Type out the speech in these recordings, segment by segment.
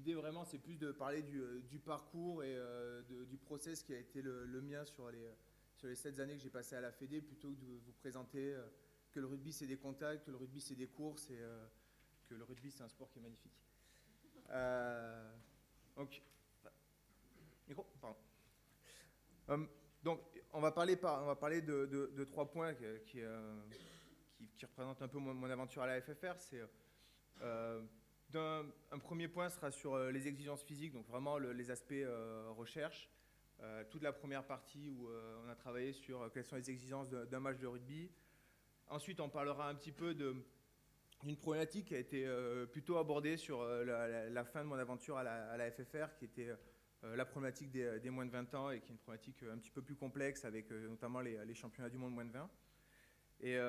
l'idée vraiment, c'est plus de parler du parcours et du process qui a été le mien sur les 7 années que j'ai passé à la Fédé, plutôt que de vous présenter que le rugby c'est des contacts, que le rugby c'est des courses et que le rugby c'est un sport qui est magnifique. Euh, donc, micro, pardon. Donc, on va parler de 3 points qui représentent un peu mon aventure à la FFR. C'est un premier point sera sur les exigences physiques, donc vraiment les aspects recherche. Toute la première partie où on a travaillé sur quelles sont les exigences d'un match de rugby. Ensuite, on parlera un petit peu d'une problématique qui a été plutôt abordée sur la fin de mon aventure à la FFR, qui était la problématique des moins de 20 ans et qui est une problématique un petit peu plus complexe avec notamment les championnats du monde moins de 20. Et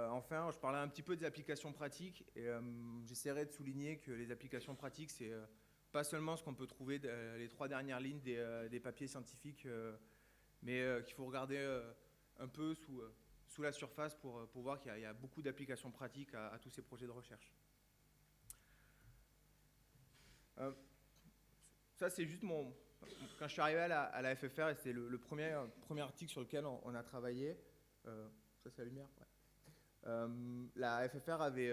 enfin, je parlerai un petit peu des applications pratiques et j'essaierai de souligner que les applications pratiques, c'est pas seulement ce qu'on peut trouver les 3 dernières lignes des papiers scientifiques, mais qu'il faut regarder un peu sous la surface pour voir qu'il y a beaucoup d'applications pratiques à tous ces projets de recherche. Ça, c'est juste quand je suis arrivé à la FFR, et c'était le premier article sur lequel on a travaillé. Ça, c'est la lumière, ouais. La FFR avait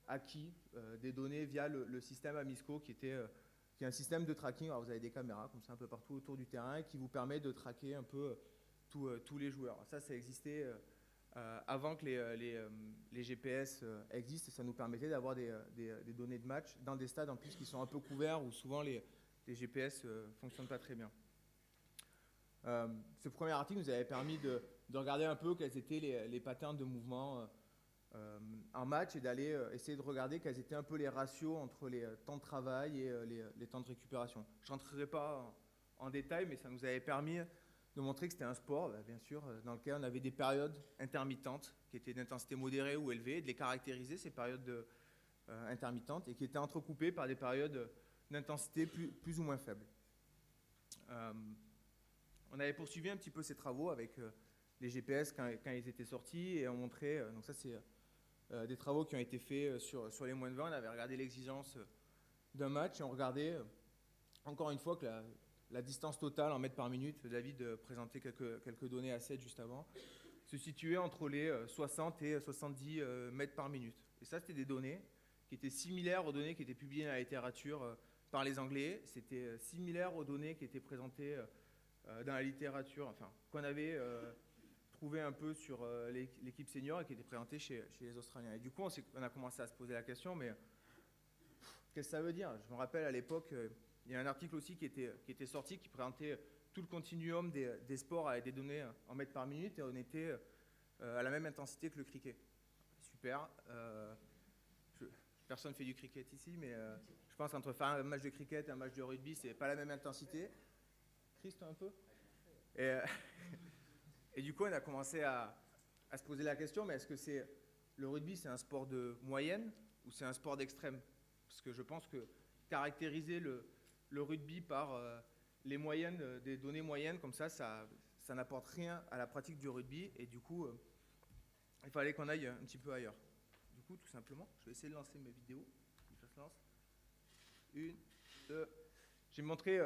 acquis des données via le système Amisco qui est un système de tracking. Alors vous avez des caméras comme ça un peu partout autour du terrain qui vous permet de traquer un peu tous les joueurs. Ça existait avant que les GPS existent, et ça nous permettait d'avoir des données de match dans des stades en plus qui sont un peu couverts où souvent les GPS ne fonctionnent pas très bien. Ce premier article nous avait permis de regarder un peu quels étaient les patterns de mouvement en match et d'aller essayer de regarder quels étaient un peu les ratios entre les temps de travail et les temps de récupération. Je ne rentrerai pas en détail, mais ça nous avait permis de montrer que c'était un sport, bien sûr, dans lequel on avait des périodes intermittentes qui étaient d'intensité modérée ou élevée, et de les caractériser, ces périodes intermittentes, et qui étaient entrecoupées par des périodes d'intensité plus ou moins faibles. On avait poursuivi un petit peu ces travaux avec les GPS quand ils étaient sortis, et on montrait, donc ça c'est des travaux qui ont été faits sur les moins de 20, on avait regardé l'exigence d'un match, et on regardait encore une fois que la distance totale en mètres par minute, David présentait quelques données à 7 juste avant, se situait entre les 60 et 70 mètres par minute. Et ça, c'était des données qui étaient similaires aux données qui étaient publiées dans la littérature par les Anglais. C'était similaire aux données qui étaient présentées dans la littérature, enfin, qu'on avait trouvé un peu sur l'équipe senior et qui était présentée chez les Australiens. Et du coup, on a commencé à se poser la question, mais qu'est-ce que ça veut dire? Je me rappelle à l'époque, il y a un article aussi qui était sorti qui présentait tout le continuum des sports avec des données en mètres par minute, et on était à la même intensité que le cricket. Super. Personne ne fait du cricket ici, mais je pense qu'entre faire un match de cricket et un match de rugby, c'est pas la même intensité. Christ, un peu. Et du coup, on a commencé à se poser la question, mais est-ce que le rugby, c'est un sport de moyenne ou c'est un sport d'extrême? Parce que je pense que caractériser le rugby par les moyennes, des données moyennes, comme ça n'apporte rien à la pratique du rugby, et du coup, il fallait qu'on aille un petit peu ailleurs. Du coup, tout simplement, je vais essayer de lancer mes vidéos. Ça se lance. 1, 2. J'ai montré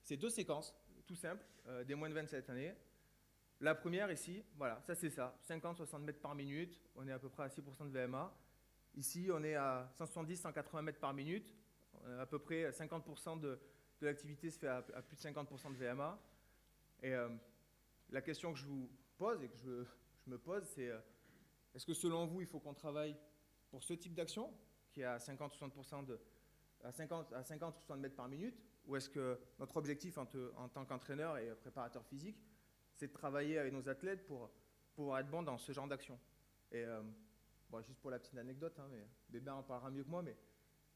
ces 2 séquences, tout simples, des moins de 27 années. La première ici, voilà, ça c'est ça, 50-60 mètres par minute, on est à peu près à 6% de VMA. Ici, on est à 170-180 mètres par minute, à peu près 50% de l'activité se fait à plus de 50% de VMA. Et la question que je vous pose et que je me pose, c'est est-ce que selon vous, il faut qu'on travaille pour ce type d'action, qui est à 50-60% à 50-60 mètres par minute, ou est-ce que notre objectif en tant qu'entraîneur et préparateur physique, c'est de travailler avec nos athlètes pour pouvoir être bon dans ce genre d'action? Et bon, juste pour la petite anecdote, hein, mais Bébert en parlera mieux que moi, mais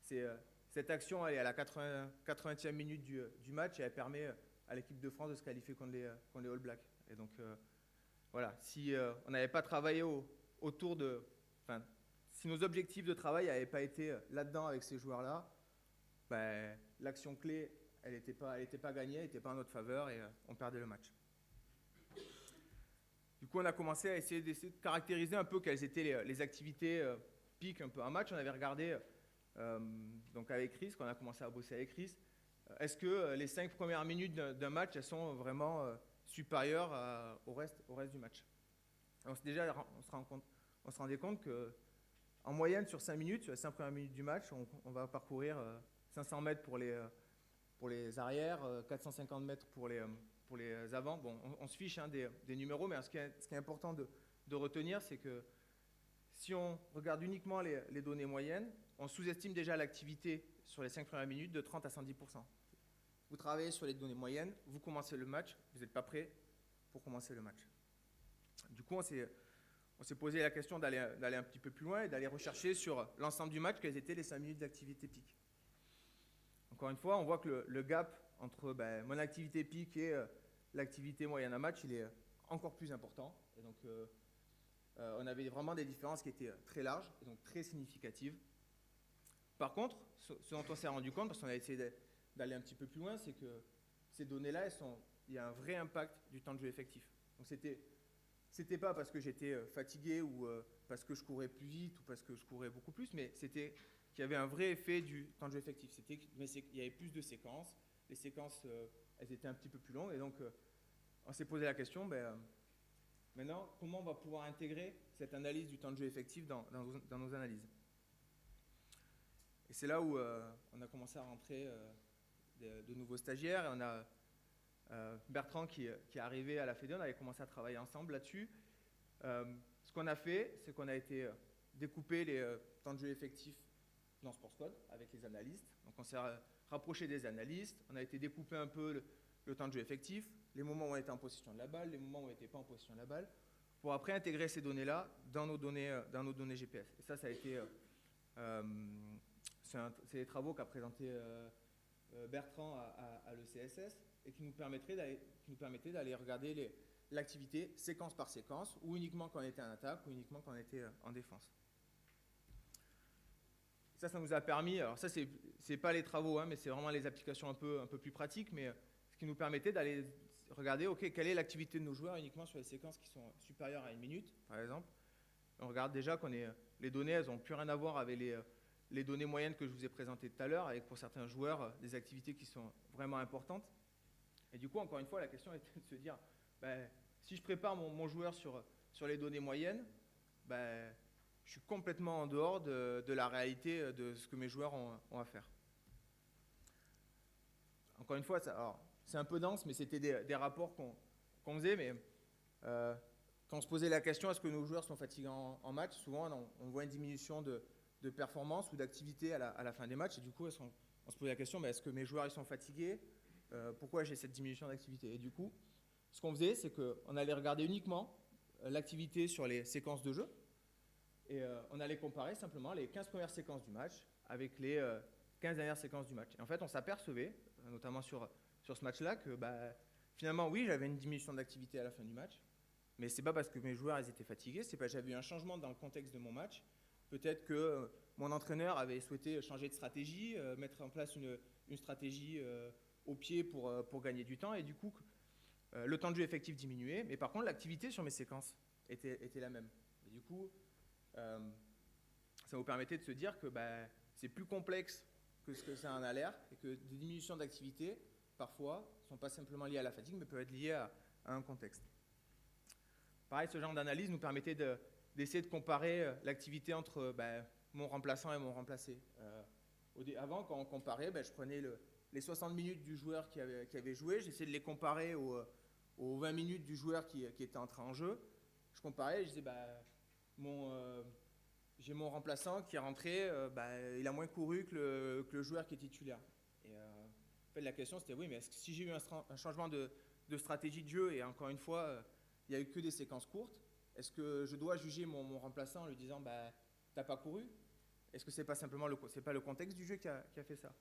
cette action, elle est à la 80e minute du match, et elle permet à l'équipe de France de se qualifier contre les All Blacks. Et donc, voilà, si on n'avait pas travaillé autour de... Enfin, si nos objectifs de travail n'avaient pas été là-dedans avec ces joueurs-là, ben, l'action clé, elle n'était pas gagnée, elle n'était pas en notre faveur, et on perdait le match. Du coup, on a commencé à essayer de caractériser un peu quelles étaient les activités piques un peu un match. On avait regardé donc avec Chris, quand on a commencé à bosser avec Chris, est-ce que les 5 premières minutes d'un match, elles sont vraiment supérieures au reste du match? Alors déjà, on se rendait compte qu'en moyenne, sur 5 minutes, sur les 5 premières minutes du match, on va parcourir 500 mètres pour les arrières, 450 mètres pour les avants. Bon, on se fiche des numéros, mais ce qui est important de retenir, c'est que si on regarde uniquement les données moyennes, on sous-estime déjà l'activité sur les 5 premières minutes de 30 à 110%. Vous travaillez sur les données moyennes, vous commencez le match, vous n'êtes pas prêt pour commencer le match. Du coup, on s'est posé la question d'aller un petit peu plus loin et d'aller rechercher sur l'ensemble du match quelles étaient les 5 minutes d'activité pic. Encore une fois, on voit que le gap entre mon activité pic et l'activité moyenne à match, il est encore plus important. Et donc, on avait vraiment des différences qui étaient très larges et donc très significatives. Par contre, ce dont on s'est rendu compte, parce qu'on a essayé d'aller un petit peu plus loin, c'est que ces données-là, il y a un vrai impact du temps de jeu effectif. Donc, c'était pas parce que j'étais fatigué ou parce que je courais plus vite ou parce que je courais beaucoup plus, mais c'était qu'il y avait un vrai effet du temps de jeu effectif. C'était qu'il y avait plus de séquences. Les séquences, elles étaient un petit peu plus longues. Et donc, on s'est posé la question, maintenant, comment on va pouvoir intégrer cette analyse du temps de jeu effectif dans nos analyses? Et c'est là où on a commencé à rentrer de nouveaux stagiaires. Et on a Bertrand qui est arrivé à la Fédé, on avait commencé à travailler ensemble là-dessus. Ce qu'on a fait, c'est qu'on a été découper les temps de jeu effectifs dans SportsCode avec les analystes. Donc on s'est rapproché des analystes, on a été découper un peu le temps de jeu effectif, les moments où on était en possession de la balle, les moments où on n'était pas en possession de la balle, pour après intégrer ces données-là dans nos données GPS. Et ça a été... c'est les travaux qu'a présenté Bertrand à l'ECSS et qui nous permettaient d'aller regarder l'activité séquence par séquence, ou uniquement quand on était en attaque, ou uniquement quand on était en défense. Ça nous a permis, alors ça c'est pas les travaux, mais c'est vraiment les applications un peu plus pratiques, mais ce qui nous permettait d'aller regarder, ok, quelle est l'activité de nos joueurs uniquement sur les séquences qui sont supérieures à 1 minute, par exemple. On regarde déjà les données, elles n'ont plus rien à voir avec les données moyennes que je vous ai présentées tout à l'heure, avec pour certains joueurs des activités qui sont vraiment importantes. Et du coup, encore une fois, la question était de se dire, si je prépare mon joueur sur les données moyennes, je suis complètement en dehors de la réalité de ce que mes joueurs ont à faire. Encore une fois, c'est un peu dense, mais c'était des rapports qu'on faisait, mais quand on se posait la question, est-ce que nos joueurs sont fatigants en match, souvent on voit une diminution de performance ou d'activité à la fin des matchs, et du coup, on se posait la question, est-ce que mes joueurs ils sont fatigués? Pourquoi j'ai cette diminution d'activité? Et du coup, ce qu'on faisait, c'est qu'on allait regarder uniquement l'activité sur les séquences de jeu, et on allait comparer simplement les 15 premières séquences du match avec les 15 dernières séquences du match. Et en fait, on s'apercevait, notamment sur ce match-là, que finalement, oui, j'avais une diminution d'activité à la fin du match, mais c'est pas parce que mes joueurs ils étaient fatigués, c'est parce que j'avais eu un changement dans le contexte de mon match. Peut-être que mon entraîneur avait souhaité changer de stratégie, mettre en place une stratégie au pied pour gagner du temps, et du coup, le temps de jeu effectif diminuait, mais par contre, l'activité sur mes séquences était la même. Et du coup, ça vous permettait de se dire que c'est plus complexe que ce que ça en a l'air, et que des diminutions d'activité, parfois, ne sont pas simplement liées à la fatigue, mais peuvent être liées à un contexte. Pareil, ce genre d'analyse nous permettait d'essayer de comparer l'activité entre mon remplaçant et mon remplacé. Avant, quand on comparait, je prenais les 60 minutes du joueur qui avait joué, j'essayais de les comparer aux 20 minutes du joueur qui était entré en jeu. Je comparais et je disais, j'ai mon remplaçant qui est rentré, il a moins couru que le joueur qui est titulaire. Et en fait, la question c'était, oui, mais est-ce que si j'ai eu un changement de stratégie de jeu, et encore une fois, il n'y a eu que des séquences courtes, est-ce que je dois juger mon remplaçant en lui disant, t'as pas couru? Est-ce que c'est pas simplement c'est pas le contexte du jeu qui a fait ça?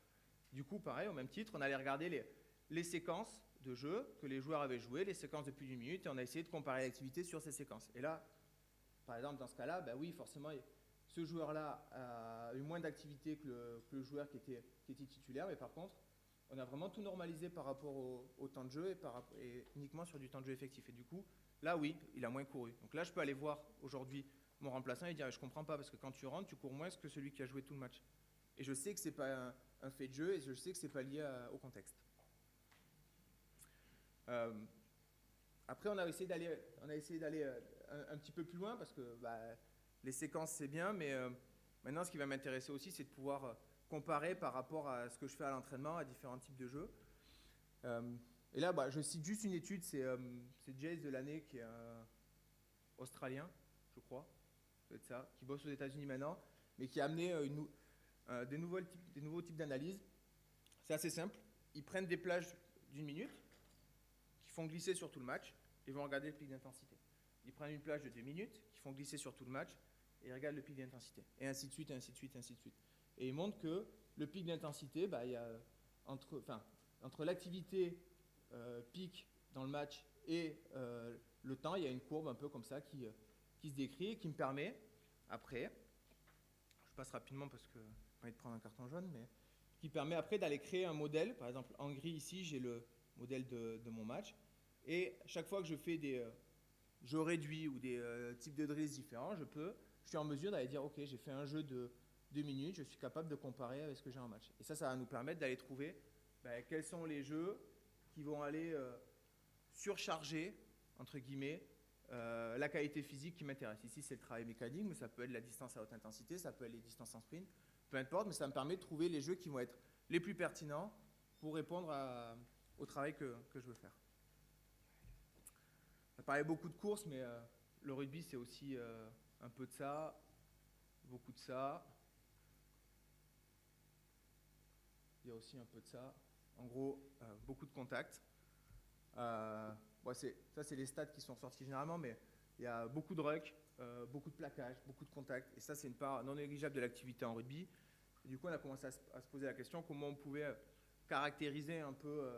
Du coup, pareil, au même titre, on allait regarder les séquences de jeu que les joueurs avaient jouées, les séquences de plus d'une minute, et on a essayé de comparer l'activité sur ces séquences. Et là, par exemple, dans ce cas-là, oui, forcément, ce joueur-là a eu moins d'activité que le joueur qui était titulaire, mais par contre, on a vraiment tout normalisé par rapport au temps de jeu et uniquement sur du temps de jeu effectif. Et du coup, là, oui, il a moins couru. Donc là, je peux aller voir aujourd'hui mon remplaçant et dire, je ne comprends pas, parce que quand tu rentres, tu cours moins que celui qui a joué tout le match. Et je sais que ce n'est pas un fait de jeu et je sais que ce n'est pas lié au contexte. Après, on a essayé d'aller un petit peu plus loin parce que les séquences, c'est bien, mais maintenant, ce qui va m'intéresser aussi, c'est de pouvoir comparer par rapport à ce que je fais à l'entraînement, à différents types de jeux. Et là, je cite juste une étude, c'est Jace de l'année, qui est australien, je crois, peut-être ça, qui bosse aux États-Unis maintenant, mais qui a amené des nouveaux types d'analyse. C'est assez simple. Ils prennent des plages d'1 minute, qui font glisser sur tout le match, et vont regarder le pic d'intensité. Ils prennent une plage de 2 minutes, qui font glisser sur tout le match, et ils regardent le pic d'intensité. Et ainsi de suite, ainsi de suite, ainsi de suite. Et ils montrent que le pic d'intensité, il y a entre l'activité pic dans le match et le temps, il y a une courbe un peu comme ça qui se décrit et qui me permet, après, je passe rapidement parce que je n'ai pas envie de prendre un carton jaune, mais qui permet après d'aller créer un modèle. Par exemple, en gris ici, j'ai le modèle de mon match. Et chaque fois que je fais des jeux réduits ou des types de drills différents, je suis en mesure d'aller dire, ok, j'ai fait un jeu de 2 minutes, je suis capable de comparer avec ce que j'ai en match. Et ça va nous permettre d'aller trouver quels sont les jeux qui vont aller surcharger, entre guillemets, la qualité physique qui m'intéresse. Ici, c'est le travail mécanique, mais ça peut être la distance à haute intensité, ça peut être les distances en sprint, peu importe, mais ça me permet de trouver les jeux qui vont être les plus pertinents pour répondre au travail que je veux faire. On a parlé beaucoup de courses, mais le rugby, c'est aussi un peu de ça, beaucoup de ça. Il y a aussi un peu de ça. En gros, beaucoup de contacts. Ça, c'est les stats qui sont sortis généralement, mais il y a beaucoup de rucks, beaucoup de plaquages, beaucoup de contacts. Et ça, c'est une part non négligeable de l'activité en rugby. Et du coup, on a commencé à se poser la question comment on pouvait caractériser un peu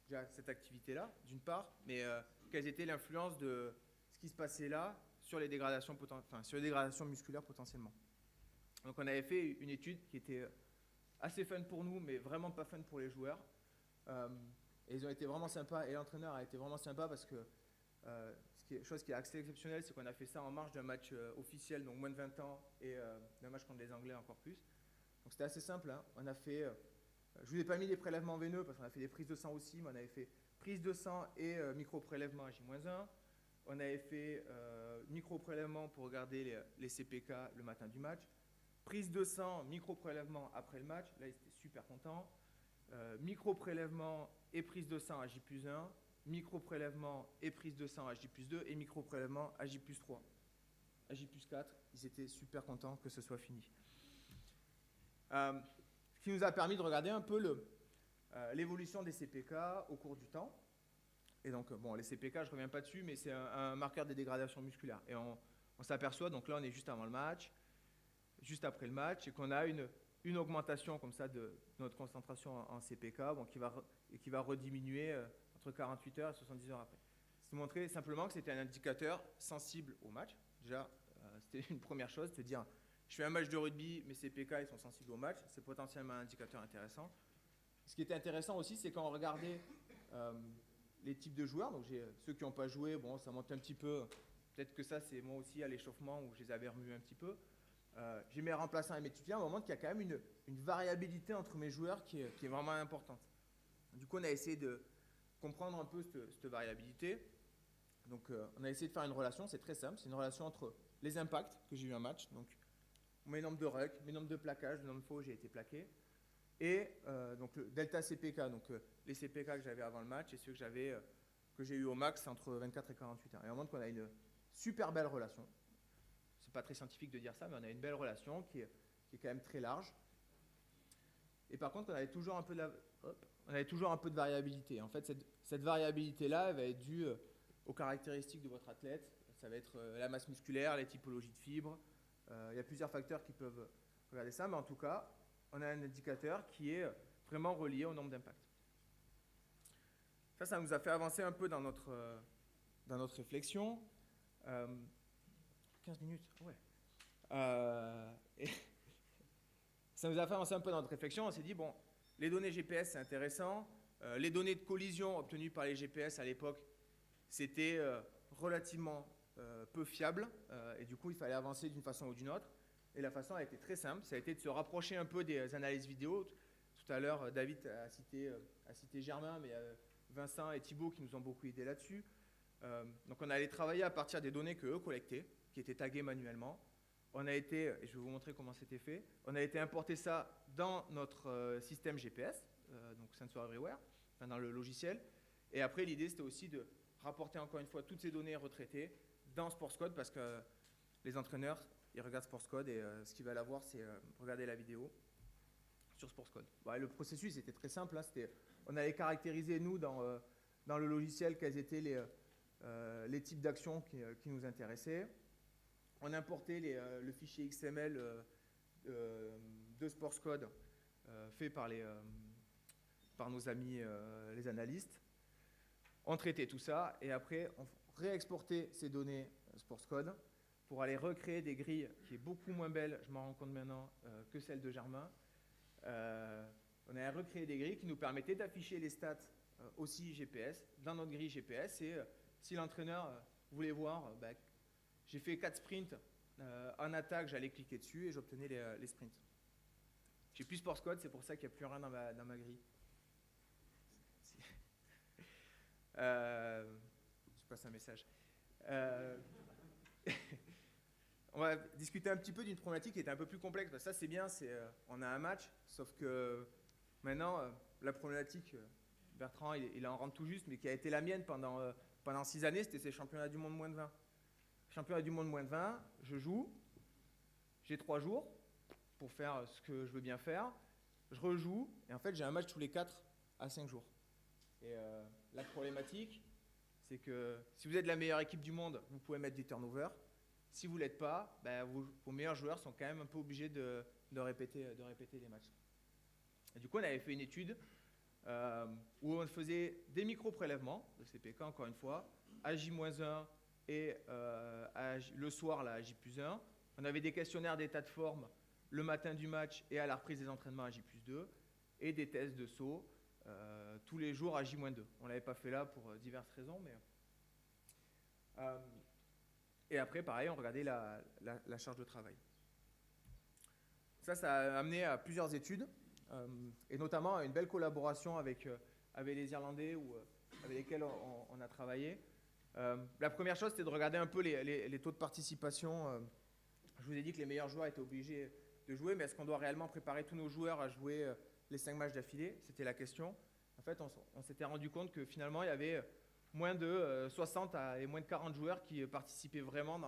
déjà cette activité-là, d'une part, mais quelles étaient l'influence de ce qui se passait là sur les dégradations, sur les dégradations musculaires potentiellement. Donc, on avait fait une étude qui était assez fun pour nous, mais vraiment pas fun pour les joueurs. Et ils ont été vraiment sympas, et l'entraîneur a été vraiment sympa parce que chose qui est assez exceptionnelle, c'est qu'on a fait ça en marge d'un match officiel, donc moins de 20 ans, et d'un match contre les Anglais encore plus. Donc c'était assez simple, hein. On a fait, je vous ai pas mis les prélèvements veineux parce qu'on a fait des prises de sang aussi, mais on avait fait prise de sang et micro-prélèvement à J-1. On avait fait micro-prélèvement pour regarder les CPK le matin du match. Prise de sang, micro-prélèvement après le match, là ils étaient super contents. Micro-prélèvement et prise de sang à J+1, micro-prélèvement et prise de sang à J+2 et micro-prélèvement à J+3. À J+4, ils étaient super contents que ce soit fini. Ce qui nous a permis de regarder un peu l'évolution des CPK au cours du temps. Et donc, les CPK, je ne reviens pas dessus, mais c'est un marqueur des dégradations musculaires. Et on s'aperçoit, donc là on est juste avant le match, juste après le match, et qu'on a une augmentation comme ça de notre concentration en CPK qui va rediminuer entre 48 heures et 70 heures après. C'est montrer simplement que c'était un indicateur sensible au match. Déjà, c'était une première chose, de dire je fais un match de rugby, mes CPK ils sont sensibles au match, c'est potentiellement un indicateur intéressant. Ce qui était intéressant aussi, c'est quand on regardait les types de joueurs, donc ceux qui n'ont pas joué, ça monte un petit peu, peut-être que ça c'est moi aussi à l'échauffement où je les avais remués un petit peu. J'ai mes remplaçants et mes titulaires, on montre qu'il y a quand même une variabilité entre mes joueurs qui est vraiment importante. Du coup, on a essayé de comprendre un peu cette variabilité. Donc, on a essayé de faire une relation, c'est très simple, c'est une relation entre les impacts que j'ai eu un match, donc mes nombres de rucks, mes nombres de plaquages, le nombre de fois où j'ai été plaqué, et donc le delta CPK, donc les CPK que j'avais avant le match et ceux que j'ai eu au max entre 24 et 48 heures. Et on montre qu'on a une super belle relation. C'est pas très scientifique de dire ça, mais on a une belle relation qui est quand même très large. Et par contre, on avait toujours un peu de variabilité. En fait, cette variabilité-là, elle va être due aux caractéristiques de votre athlète. Ça va être la masse musculaire, les typologies de fibres. Il y a plusieurs facteurs qui peuvent regarder ça, mais en tout cas, on a un indicateur qui est vraiment relié au nombre d'impacts. Ça nous a fait avancer un peu dans notre réflexion. 15 minutes, ouais. Ça nous a fait avancer un peu dans notre réflexion. On s'est dit, les données GPS, c'est intéressant. Les données de collision obtenues par les GPS à l'époque, c'était relativement peu fiable. Et du coup, il fallait avancer d'une façon ou d'une autre. Et la façon a été très simple, ça a été de se rapprocher un peu des analyses vidéo. Tout à l'heure, David a cité Germain, mais Vincent et Thibaut qui nous ont beaucoup aidés là-dessus. Donc on allait travailler à partir des données qu'eux collectaient, qui étaient taguées manuellement. On a été, et je vais vous montrer comment c'était fait, on a été importer ça dans notre système GPS, donc Sensor Everywhere, enfin dans le logiciel. Et après, l'idée, c'était aussi de rapporter encore une fois toutes ces données retraitées dans SportsCode, parce que les entraîneurs, ils regardent SportsCode et ce qu'ils veulent avoir, c'est regarder la vidéo sur SportsCode. Bon, le processus était très simple. Hein, on allait caractériser, nous, dans le logiciel, quels étaient les types d'actions qui nous intéressaient. On importait le fichier XML de SportsCode fait par nos amis les analystes. On traitait tout ça et après on réexportait ces données SportsCode pour aller recréer des grilles qui est beaucoup moins belle, je m'en rends compte maintenant, que celle de Germain. On a recréé des grilles qui nous permettaient d'afficher les stats aussi GPS dans notre grille GPS et si l'entraîneur voulait voir, j'ai fait 4 sprints en attaque, j'allais cliquer dessus et j'obtenais les sprints. J'ai plus SportsCode, c'est pour ça qu'il n'y a plus rien dans ma grille. Je passe un message. On va discuter un petit peu d'une problématique qui est un peu plus complexe. Parce que ça, c'est bien, on a un match, sauf que maintenant, la problématique, Bertrand, il en rentre tout juste, mais qui a été la mienne pendant 6 années, c'était ces championnats du monde moins de 20. Championnat du monde moins de 20, je joue, j'ai 3 jours pour faire ce que je veux bien faire, je rejoue, et en fait, j'ai un match tous les 4 à 5 jours. Et la problématique, c'est que si vous êtes la meilleure équipe du monde, vous pouvez mettre des turnovers. Si vous ne l'êtes pas, vos meilleurs joueurs sont quand même un peu obligés de répéter les matchs. Et du coup, on avait fait une étude où on faisait des micro-prélèvements de CPK, encore une fois, à J-1 et le soir là, à J+1. On avait des questionnaires d'état de forme le matin du match et à la reprise des entraînements à J+2 et des tests de saut tous les jours à J-2. On ne l'avait pas fait là pour diverses raisons, mais... et après, pareil, on regardait la charge de travail. Ça a amené à plusieurs études, et notamment à une belle collaboration avec les Irlandais avec lesquels on a travaillé. La première chose, c'était de regarder un peu les taux de participation. Je vous ai dit que les meilleurs joueurs étaient obligés de jouer, mais est-ce qu'on doit réellement préparer tous nos joueurs à jouer les 5 matchs d'affilée? C'était la question. En fait, on s'était rendu compte que finalement, il y avait moins de 60 et moins de 40 joueurs qui participaient vraiment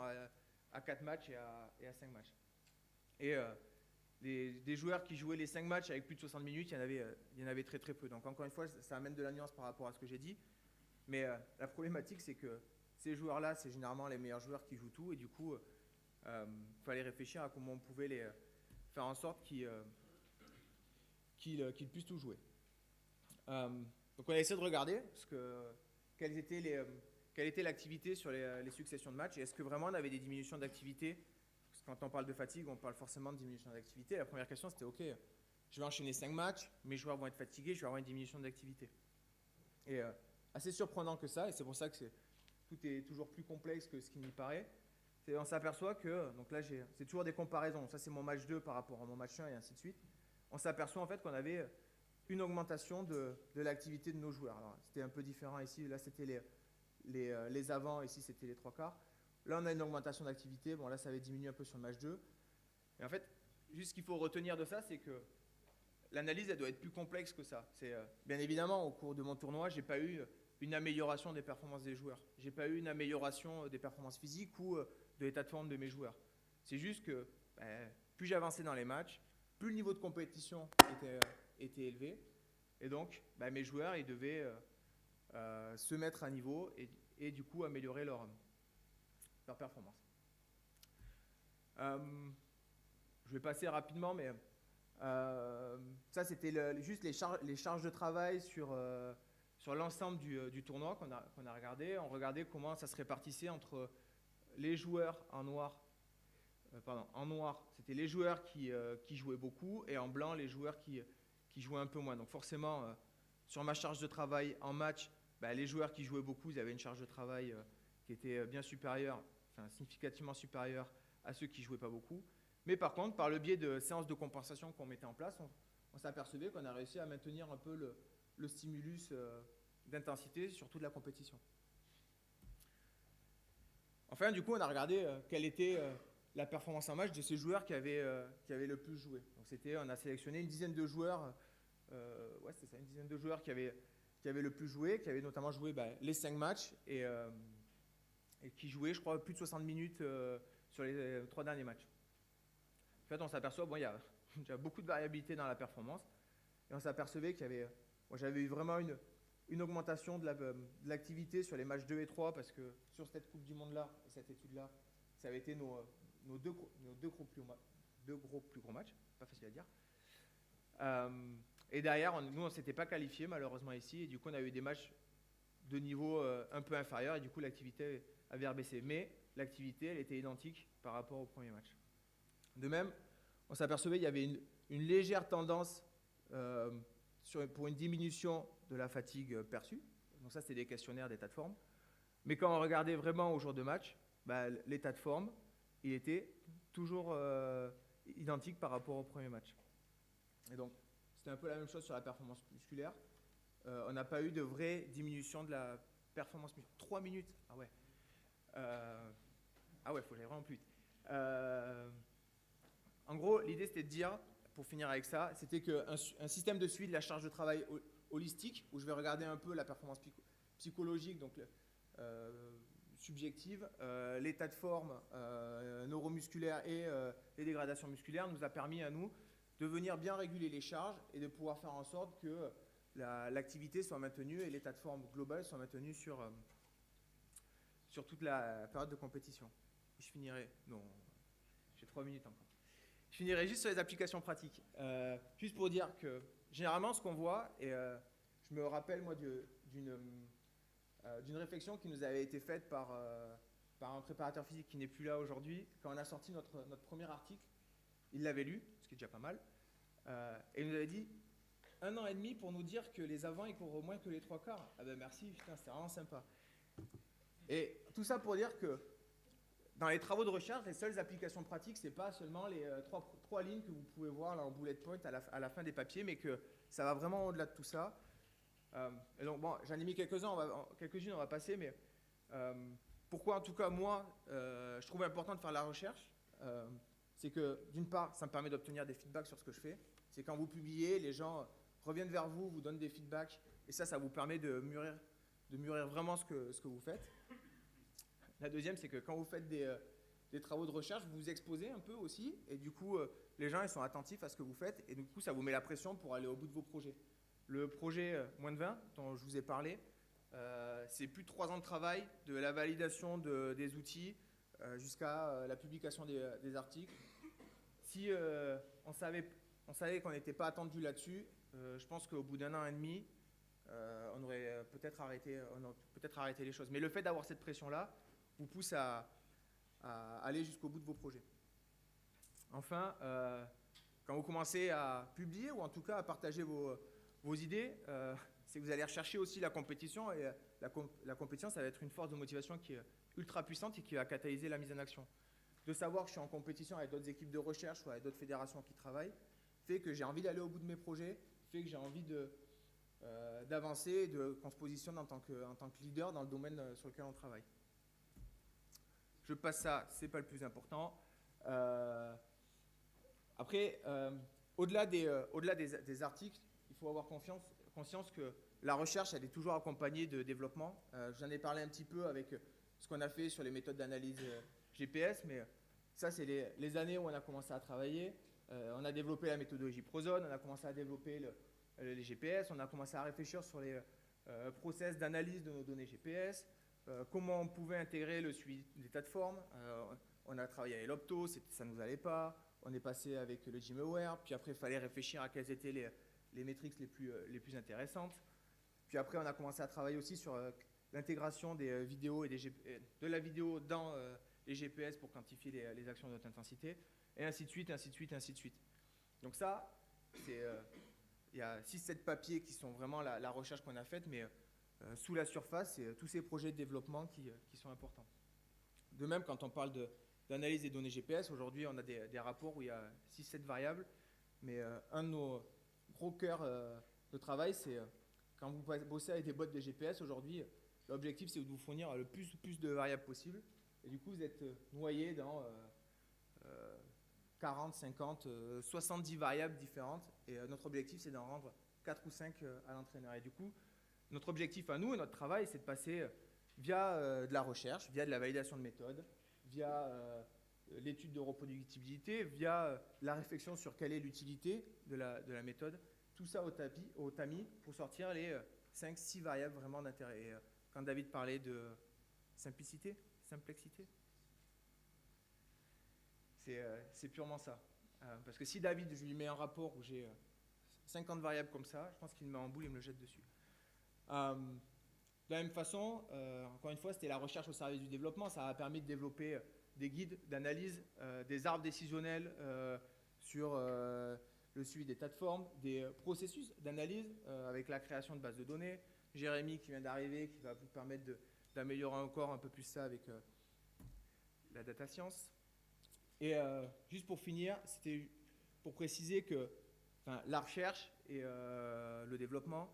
à 4 matchs et à 5 matchs. Et des joueurs qui jouaient les 5 matchs avec plus de 60 minutes, il y en avait très très peu. Donc encore une fois, ça amène de la nuance par rapport à ce que j'ai dit. Mais la problématique, c'est que ces joueurs-là, c'est généralement les meilleurs joueurs qui jouent tout. Et du coup, fallait réfléchir à comment on pouvait les faire en sorte qu'ils puissent tout jouer. Donc on a essayé de regarder quelle était l'activité sur les successions de matchs et est-ce que vraiment on avait des diminutions d'activité, parce que quand on parle de fatigue, on parle forcément de diminution d'activité. La première question, c'était ok, je vais enchaîner 5 matchs, mes joueurs vont être fatigués, je vais avoir une diminution d'activité. Et assez surprenant que ça, et c'est pour ça que tout est toujours plus complexe que ce qui n'y paraît, on s'aperçoit que, donc là c'est toujours des comparaisons, ça c'est mon match 2 par rapport à mon match 1 et ainsi de suite, on s'aperçoit en fait qu'on avait une augmentation de l'activité de nos joueurs. Alors, c'était un peu différent ici, là c'était les avants, ici c'était les 3/4. Là on a une augmentation d'activité, bon là ça avait diminué un peu sur le match 2. Et en fait, juste ce qu'il faut retenir de ça, c'est que l'analyse elle doit être plus complexe que ça. Bien évidemment, au cours de mon tournoi, j'ai pas eu une amélioration des performances des joueurs. J'ai pas eu une amélioration des performances physiques ou de l'état de forme de mes joueurs. C'est juste que plus j'avançais dans les matchs, plus le niveau de compétition était élevé. Et donc, mes joueurs, ils devaient se mettre à niveau et du coup améliorer leur performance. Je vais passer rapidement, mais ça c'était juste les charges de travail sur l'ensemble du tournoi qu'on a regardé. On regardait comment ça se répartissait entre les joueurs en noir. En noir, c'était les joueurs qui jouaient beaucoup et en blanc, les joueurs qui jouaient un peu moins. Donc forcément, sur ma charge de travail en match, les joueurs qui jouaient beaucoup, ils avaient une charge de travail qui était bien supérieure, significativement supérieure à ceux qui ne jouaient pas beaucoup. Mais par contre, par le biais de séances de compensation qu'on mettait en place, on s'apercevait qu'on a réussi à maintenir un peu le stimulus d'intensité sur toute la compétition. Enfin, du coup, on a regardé quelle était la performance en match de ces joueurs qui avaient le plus joué. Donc, on a sélectionné une dizaine de joueurs, une dizaine de joueurs qui avaient le plus joué, qui avaient notamment joué les 5 matchs et qui jouaient, je crois, plus de 60 minutes sur les 3 derniers matchs. En fait, on s'aperçoit, il y a beaucoup de variabilité dans la performance, et on s'apercevait j'avais eu vraiment une augmentation de l'activité sur les matchs 2 et 3, parce que sur cette Coupe du Monde-là, et cette étude-là, ça avait été nos deux gros plus gros matchs, pas facile à dire. Et derrière, nous, on ne s'était pas qualifiés malheureusement ici, et du coup, on a eu des matchs de niveau un peu inférieur, et du coup, l'activité avait baissé. Mais l'activité, elle était identique par rapport au premier match. De même, on s'apercevait qu'il y avait une légère tendance pour une diminution de la fatigue perçue. Donc ça, c'était des questionnaires d'état de forme. Mais quand on regardait vraiment au jour de match, l'état de forme, il était toujours identique par rapport au premier match. Et donc, c'était un peu la même chose sur la performance musculaire. On n'a pas eu de vraie diminution de la performance musculaire. 3 minutes, ah ouais. Il faut aller vraiment plus vite. En gros, l'idée, c'était de dire, pour finir avec ça, c'était qu'un système de suivi de la charge de travail holistique, où je vais regarder un peu la performance psychologique, donc subjective, l'état de forme neuromusculaire et les dégradations musculaires, nous a permis à nous de venir bien réguler les charges et de pouvoir faire en sorte que l'activité soit maintenue et l'état de forme global soit maintenu sur toute la période de compétition. Je finirai, non, j'ai 3 minutes encore. Je finirai juste sur les applications pratiques. Juste pour dire que généralement, ce qu'on voit, et je me rappelle moi d'une réflexion qui nous avait été faite par un préparateur physique qui n'est plus là aujourd'hui. Quand on a sorti notre premier article, il l'avait lu, ce qui est déjà pas mal, et il nous avait dit 1 an et demi pour nous dire que les avants ils courent moins que les 3/4. Ah ben merci, putain, c'était vraiment sympa. Et tout ça pour dire que dans les travaux de recherche, les seules applications pratiques, ce n'est pas seulement les 3 lignes que vous pouvez voir là en bullet point à la fin des papiers, mais que ça va vraiment au-delà de tout ça. Et donc, bon, j'en ai mis quelques-unes, on va passer, mais pourquoi en tout cas moi, je trouvais important de faire la recherche, c'est que d'une part, ça me permet d'obtenir des feedbacks sur ce que je fais. C'est quand vous publiez, les gens reviennent vers vous, vous donnent des feedbacks, et ça vous permet de mûrir vraiment ce que vous faites. La deuxième, c'est que quand vous faites des travaux de recherche, vous vous exposez un peu aussi, et du coup, les gens ils sont attentifs à ce que vous faites, et du coup, ça vous met la pression pour aller au bout de vos projets. Le projet moins de 20, dont je vous ai parlé, c'est plus de 3 ans de travail, de la validation des outils jusqu'à la publication des articles. Si on savait qu'on n'était pas attendu là-dessus, je pense qu'au bout d'1 an et demi, on aurait peut-être arrêté les choses. Mais le fait d'avoir cette pression-là vous pousse à aller jusqu'au bout de vos projets. Enfin, quand vous commencez à publier ou en tout cas à partager vos idées, c'est que vous allez rechercher aussi la compétition, et la compétition, ça va être une force de motivation qui est ultra puissante et qui va catalyser la mise en action. De savoir que je suis en compétition avec d'autres équipes de recherche ou avec d'autres fédérations qui travaillent, fait que j'ai envie d'aller au bout de mes projets, fait que j'ai envie d'avancer, qu'on se positionne en tant que leader dans le domaine sur lequel on travaille. Je passe ça, c'est pas le plus important. Après, au-delà des articles, il faut avoir conscience que la recherche, elle est toujours accompagnée de développement. J'en ai parlé un petit peu avec ce qu'on a fait sur les méthodes d'analyse GPS, mais ça, c'est les années où on a commencé à travailler. On a développé la méthodologie Prozone, on a commencé à développer les GPS, on a commencé à réfléchir sur les process d'analyse de nos données GPS, comment on pouvait intégrer le suivi d'état de forme. On a travaillé avec l'Opto, ça ne nous allait pas. On est passé avec le GymAware, puis après il fallait réfléchir à quelles étaient les métriques les plus intéressantes. Puis après on a commencé à travailler aussi sur l'intégration des vidéos et de la vidéo dans les GPS pour quantifier les actions de haute intensité, et ainsi de suite, ainsi de suite, ainsi de suite. Donc ça, il y a 6-7 papiers qui sont vraiment la recherche qu'on a faite, mais sous la surface, c'est tous ces projets de développement qui sont importants. De même, quand on parle d'analyse des données GPS. Aujourd'hui, on a des rapports où il y a 6-7 variables. Mais un de nos gros cœurs de travail, c'est quand vous bossez avec des boîtes de GPS, aujourd'hui, l'objectif, c'est de vous fournir le plus de variables possible. Et du coup, vous êtes noyé dans 40, 50, 70 variables différentes. Et notre objectif, c'est d'en rendre 4 ou 5 à l'entraîneur. Et du coup, notre objectif à nous et notre travail, c'est de passer via de la recherche, via de la validation de méthode, via l'étude de reproductibilité, via la réflexion sur quelle est l'utilité de la méthode, tout ça au tamis pour sortir les 5-6 variables vraiment d'intérêt. Et quand David parlait de simplicité, c'est purement ça. Parce que si David, je lui mets un rapport où j'ai 50 variables comme ça, je pense qu'il me met en boule et me le jette dessus. De la même façon, encore une fois, c'était la recherche au service du développement. Ça a permis de développer des guides d'analyse, des arbres décisionnels sur le suivi des tas de formes, des processus d'analyse avec la création de bases de données. Jérémy qui vient d'arriver, qui va vous permettre d'améliorer encore un peu plus ça avec la data science. Et juste pour finir, c'était pour préciser que la recherche et le développement,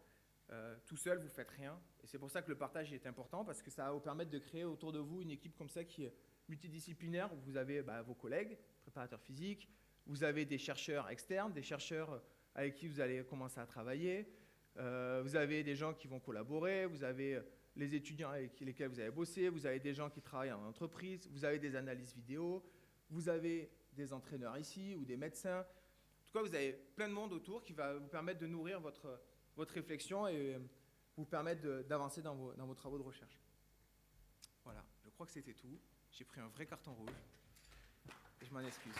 tout seul, vous ne faites rien. Et c'est pour ça que le partage est important, parce que ça va vous permettre de créer autour de vous une équipe comme ça qui est multidisciplinaire, où vous avez vos collègues, préparateurs physiques, vous avez des chercheurs externes, des chercheurs avec qui vous allez commencer à travailler, vous avez des gens qui vont collaborer, vous avez les étudiants avec lesquels vous allez bosser, vous avez des gens qui travaillent en entreprise, vous avez des analyses vidéo, vous avez des entraîneurs ici ou des médecins. En tout cas, vous avez plein de monde autour qui va vous permettre de nourrir votre réflexion et vous permettre d'avancer dans vos travaux de recherche. Voilà, je crois que c'était tout. J'ai pris un vrai carton rouge et je m'en excuse.